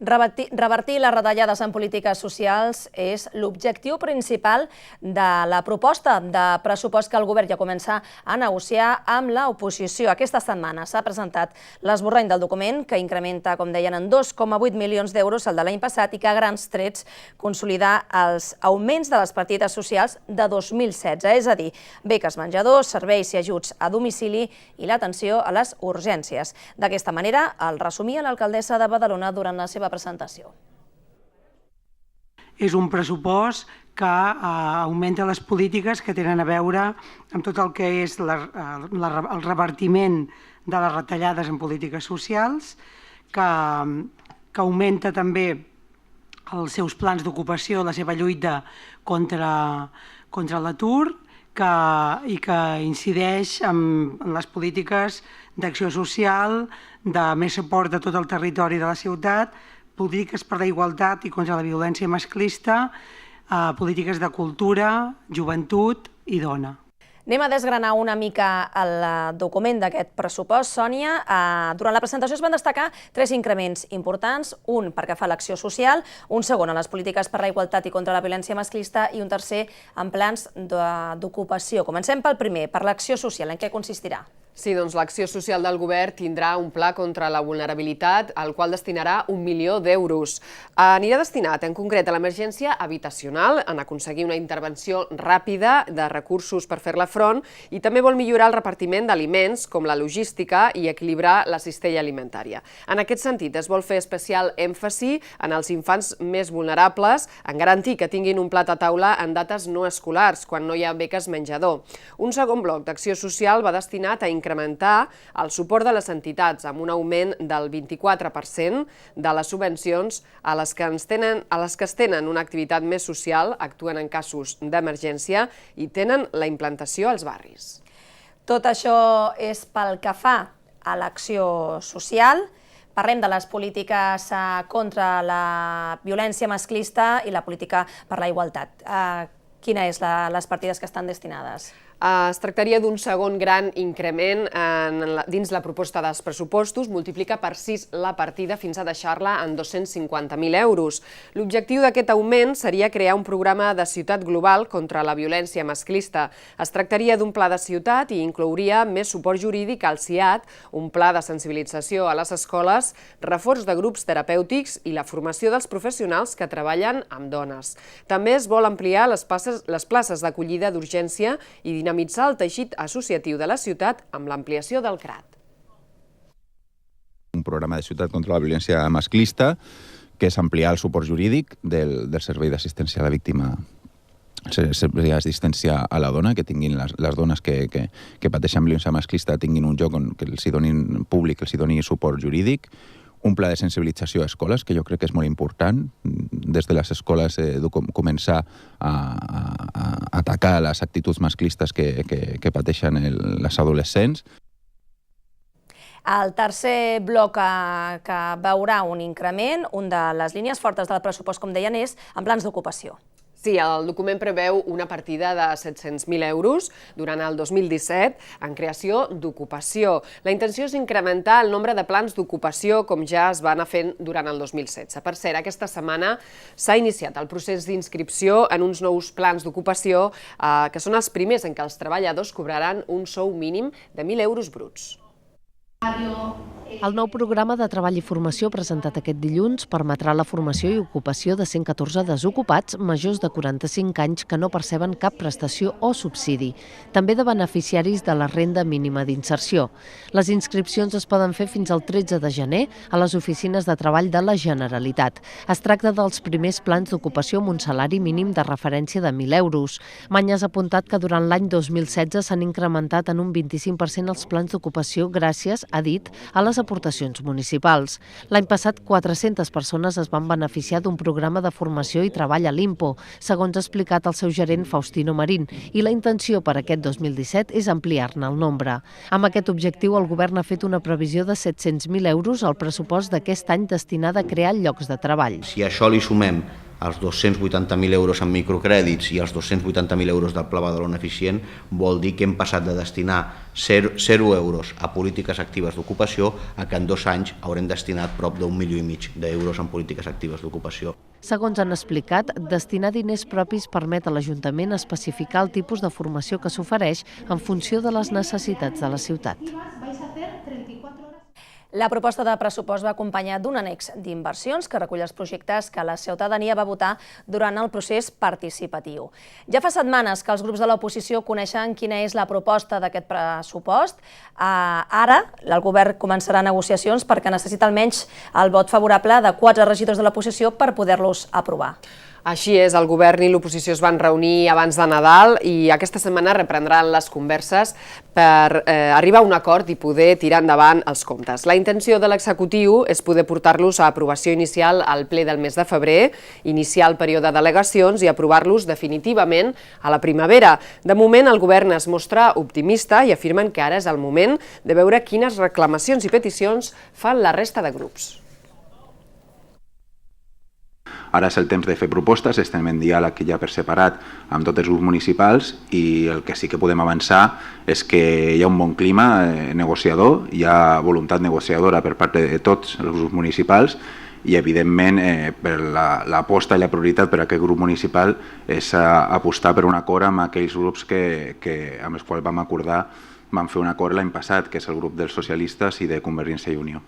Revertir les retallades en polítiques socials és l'objectiu principal de la proposta de pressupost que el govern ja comença a negociar amb l'oposició. Aquesta setmana s'ha presentat l'esborrany del document que incrementa, com deien, en 2,8 milions d'euros el de l'any passat i que a grans trets consolidar els augments de les partides socials de 2016, és a dir, beques menjador, serveis i ajuts a domicili i l'atenció a les urgències. D'aquesta manera el resumia l'alcaldessa de Badalona durant la seva presentació. És un pressupost que augmenta les polítiques que tenen a veure amb tot el que és el revertiment de les retallades en polítiques socials, que augmenta també els seus plans d'ocupació, la seva lluita contra l'atur, i que incideix en les polítiques d'acció social, de més suport a tot el territori de la ciutat, polítiques per la igualtat i contra la violència masclista, polítiques de cultura, joventut i dona. Anem a desgranar una mica el document d'aquest pressupost, Sònia. Durant la presentació es van destacar 3 increments importants, un perquè fa l'acció social, un segon en les polítiques per la igualtat i contra la violència masclista i un tercer en plans d'ocupació. Comencem pel primer, per l'acció social. En què consistirà? Sí, doncs l'acció social del govern tindrà un pla contra la vulnerabilitat, al qual destinarà 1 milió d'euros. Anirà destinat en concret a l'emergència habitacional, en aconseguir una intervenció ràpida de recursos per fer-la front, i també vol millorar el repartiment d'aliments, com la logística, i equilibrar la cistella alimentària. En aquest sentit, es vol fer especial èmfasi en els infants més vulnerables, en garantir que tinguin un plat a taula en dates no escolars, quan no hi ha beques menjador. Un segon bloc d'acció social va destinat a incrementar el suport de les entitats amb un augment del 24% de les subvencions a les que es tenen una activitat més social, actuen en casos d'emergència i tenen la implantació als barris. Tot això és pel que fa a l'acció social. Parlem de les polítiques contra la violència masclista i la política per la igualtat. Quines són les partides que estan destinades? Es tractaria d'un segon gran increment dins la proposta dels pressupostos, multiplica per 6 la partida fins a deixar-la en 250.000 euros. L'objectiu d'aquest augment seria crear un programa de ciutat global contra la violència masclista. Es tractaria d'un pla de ciutat i inclouria més suport jurídic al CIAT, un pla de sensibilització a les escoles, reforç de grups terapèutics i la formació dels professionals que treballen amb dones. També es vol ampliar les places d'acollida d'urgència i dinamitzar el teixit associatiu de la ciutat amb l'ampliació del CRAT. Un programa de ciutat contra la violència masclista, que és ampliar el suport jurídic del servei d'assistència a la víctima, el servei d'assistència a la dona, que tinguin les dones que pateixen violència masclista tinguin un lloc que els donin públic, els doni suport jurídic. Un pla de sensibilització a escoles, que jo crec que és molt important, des de les escoles començar a atacar les actituds masclistes que pateixen les adolescents. El tercer bloc que veurà un increment, una de les línies fortes del pressupost, com deien, és en plans d'ocupació. Sí, el document preveu una partida de 700.000 euros durant el 2017 en creació d'ocupació. La intenció és incrementar el nombre de plans d'ocupació com ja es va anar fent durant el 2016. Per cert, aquesta setmana s'ha iniciat el procés d'inscripció en uns nous plans d'ocupació que són els primers en què els treballadors cobraran un sou mínim de 1.000 euros bruts. El nou programa de treball i formació presentat aquest dilluns permetrà la formació i ocupació de 114 desocupats majors de 45 anys que no perceben cap prestació o subsidi, també de beneficiaris de la renda mínima d'inserció. Les inscripcions es poden fer fins al 13 de gener a les oficines de treball de la Generalitat. Es tracta dels primers plans d'ocupació amb un salari mínim de referència de 1.000 euros. Manya ha apuntat que durant l'any 2016 s'han incrementat en un 25% els plans d'ocupació gràcies, ha dit, a les aportacions municipals. L'any passat, 400 persones es van beneficiar d'un programa de formació i treball a l'IMPO, segons ha explicat el seu gerent Faustino Marín, i la intenció per aquest 2017 és ampliar-ne el nombre. Amb aquest objectiu, el govern ha fet una previsió de 700.000 euros al pressupost d'aquest any destinada a crear llocs de treball. Si a això li sumem els 280.000 euros en microcrèdits i els 280.000 euros del Pla Badalona Eficient, vol dir que hem passat de destinar 0 euros a polítiques actives d'ocupació a que en 2 anys haurem destinat prop d'1,5 milió d'euros en polítiques actives d'ocupació. Segons han explicat, destinar diners propis permet a l'Ajuntament especificar el tipus de formació que s'ofereix en funció de les necessitats de la ciutat. La proposta de pressupost va acompanyar d'un annex d'inversions que recull els projectes que la ciutadania va votar durant el procés participatiu. Ja fa setmanes que els grups de l'oposició coneixen quina és la proposta d'aquest pressupost. Ara el govern començarà negociacions perquè necessita almenys el vot favorable de 4 regidors de l'oposició per poder-los aprovar. Així és, el govern i l'oposició es van reunir abans de Nadal i aquesta setmana reprendran les converses per arribar a un acord i poder tirar endavant els comptes. La intenció de l'executiu és poder portar-los a aprovació inicial al ple del mes de febrer, iniciar el període d'al·legacions i aprovar-los definitivament a la primavera. De moment, el govern es mostra optimista i afirmen que ara és el moment de veure quines reclamacions i peticions fan la resta de grups. Ara és el temps de fer propostes, estem en diàleg ja per separat amb tots els grups municipals i el que sí que podem avançar és que hi ha un bon clima negociador, hi ha voluntat negociadora per part de tots els grups municipals i, evidentment, l'aposta i la prioritat per a aquest grup municipal és apostar per un acord amb aquells grups amb els quals vam fer un acord l'any passat, que és el grup dels socialistes i de Convergència i Unió.